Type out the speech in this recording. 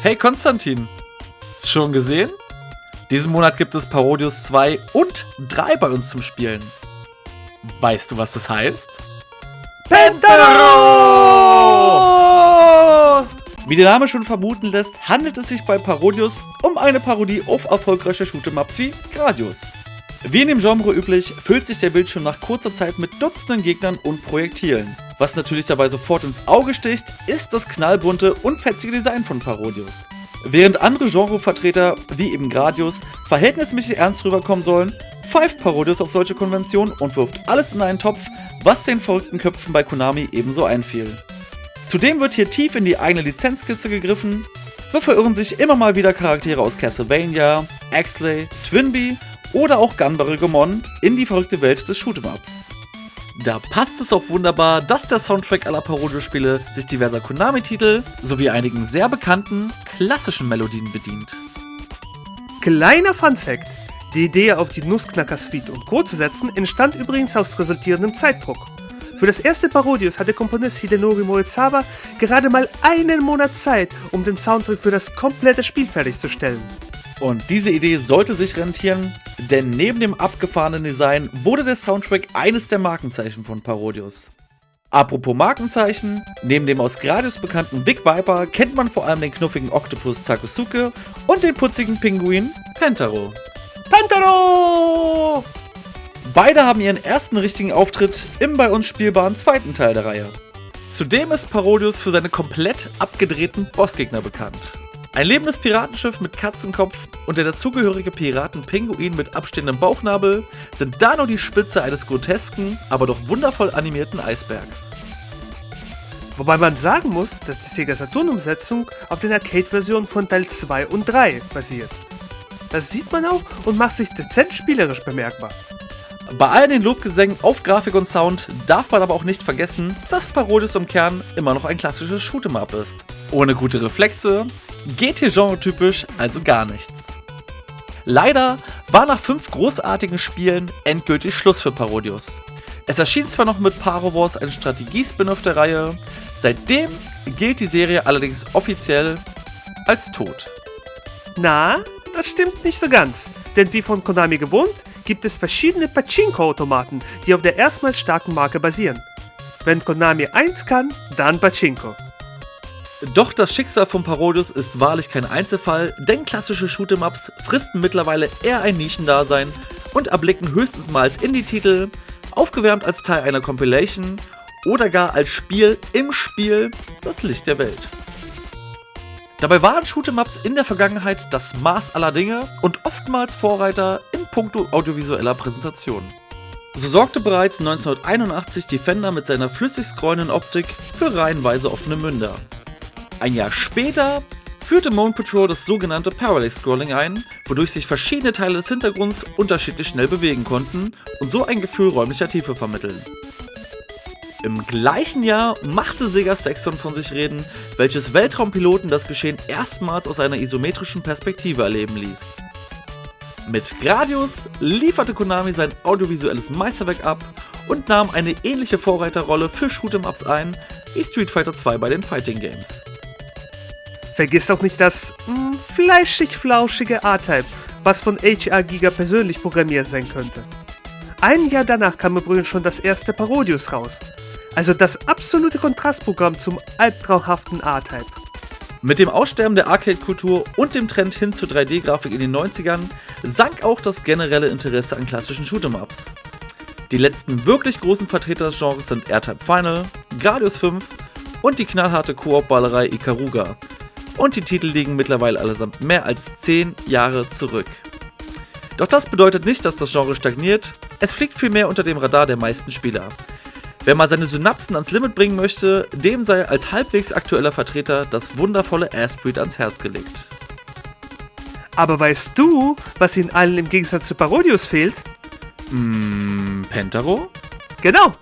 Hey Konstantin, schon gesehen? Diesen Monat gibt es Parodius 2 und 3 bei uns zum Spielen. Weißt du, was das heißt? Pentaro! Wie der Name schon vermuten lässt, handelt es sich bei Parodius um eine Parodie auf erfolgreiche Shoot'em-Ups wie Gradius. Wie in dem Genre üblich, füllt sich der Bildschirm nach kurzer Zeit mit Dutzenden Gegnern und Projektilen. Was natürlich dabei sofort ins Auge sticht, ist das knallbunte und fetzige Design von Parodius. Während andere Genrevertreter, wie eben Gradius, verhältnismäßig ernst rüberkommen sollen, pfeift Parodius auf solche Konventionen und wirft alles in einen Topf, was den verrückten Köpfen bei Konami ebenso einfiel. Zudem wird hier tief in die eigene Lizenzkiste gegriffen, so verirren sich immer mal wieder Charaktere aus Castlevania, Axley, Twinbee oder auch Gunbarrel-Goemon in die verrückte Welt des Shoot'em-Ups. Da passt es auch wunderbar, dass der Soundtrack aller Parodiospiele sich diverser Konami-Titel sowie einigen sehr bekannten, klassischen Melodien bedient. Kleiner Funfact: Die Idee, auf die Nussknacker-Suite und Co. zu setzen, entstand übrigens aus resultierendem Zeitdruck. Für das erste Parodius hatte Komponist Hidenori Moezawa gerade mal einen Monat Zeit, um den Soundtrack für das komplette Spiel fertigzustellen. Und diese Idee sollte sich rentieren, denn neben dem abgefahrenen Design wurde der Soundtrack eines der Markenzeichen von Parodius. Apropos Markenzeichen, neben dem aus Gradius bekannten Vic Viper kennt man vor allem den knuffigen Oktopus Takosuke und den putzigen Pinguin Pentaro. Pentaro! Beide haben ihren ersten richtigen Auftritt im bei uns spielbaren zweiten Teil der Reihe. Zudem ist Parodius für seine komplett abgedrehten Bossgegner bekannt. Ein lebendes Piratenschiff mit Katzenkopf und der dazugehörige Piratenpinguin mit abstehendem Bauchnabel sind da nur die Spitze eines grotesken, aber doch wundervoll animierten Eisbergs. Wobei man sagen muss, dass die Sega Saturn-Umsetzung auf den Arcade-Versionen von Teil 2 und 3 basiert. Das sieht man auch und macht sich dezent spielerisch bemerkbar. Bei all den Lobgesängen auf Grafik und Sound darf man aber auch nicht vergessen, dass Parodius im Kern immer noch ein klassisches Shoot'em-Up ist. Ohne gute Reflexe geht hier genretypisch also gar nichts. Leider war nach 5 großartigen Spielen endgültig Schluss für Parodius. Es erschien zwar noch mit Paro Wars ein Strategie-Spin-Off der Reihe, seitdem gilt die Serie allerdings offiziell als tot. Na, das stimmt nicht so ganz, denn wie von Konami gewohnt, gibt es verschiedene Pachinko-Automaten, die auf der erstmals starken Marke basieren. Wenn Konami eins kann, dann Pachinko. Doch das Schicksal von Parodius ist wahrlich kein Einzelfall, denn klassische Shoot'em-Ups fristen mittlerweile eher ein Nischendasein und erblicken höchstens mal als Indie-Titel, aufgewärmt als Teil einer Compilation oder gar als Spiel im Spiel das Licht der Welt. Dabei waren Shoot'em-Ups in der Vergangenheit das Maß aller Dinge und oftmals Vorreiter in puncto audiovisueller Präsentation. So sorgte bereits 1981 Defender mit seiner flüssig scrollenden Optik für reihenweise offene Münder. Ein Jahr später führte Moon Patrol das sogenannte Parallax Scrolling ein, wodurch sich verschiedene Teile des Hintergrunds unterschiedlich schnell bewegen konnten und so ein Gefühl räumlicher Tiefe vermitteln. Im gleichen Jahr machte Sega Saxon von sich reden, welches Weltraumpiloten das Geschehen erstmals aus einer isometrischen Perspektive erleben ließ. Mit Gradius lieferte Konami sein audiovisuelles Meisterwerk ab und nahm eine ähnliche Vorreiterrolle für Shoot'em-Ups ein, wie Street Fighter 2 bei den Fighting Games. Vergiss auch nicht das fleischig-flauschige A-Type, was von HR Giga persönlich programmiert sein könnte. Ein Jahr danach kam übrigens schon das erste Parodius raus. Also das absolute Kontrastprogramm zum albtraumhaften A-Type. Mit dem Aussterben der Arcade-Kultur und dem Trend hin zur 3D-Grafik in den 90ern sank auch das generelle Interesse an klassischen Shoot'em-Ups. Die letzten wirklich großen Vertreter des Genres sind R-Type Final, Gradius 5 und die knallharte Koop-Ballerei Ikaruga. Und die Titel liegen mittlerweile allesamt mehr als 10 Jahre zurück. Doch das bedeutet nicht, dass das Genre stagniert, es fliegt vielmehr unter dem Radar der meisten Spieler. Wer mal seine Synapsen ans Limit bringen möchte, dem sei als halbwegs aktueller Vertreter das wundervolle Astrid ans Herz gelegt. Aber weißt du, was ihnen allen im Gegensatz zu Parodius fehlt? Pentaro? Genau,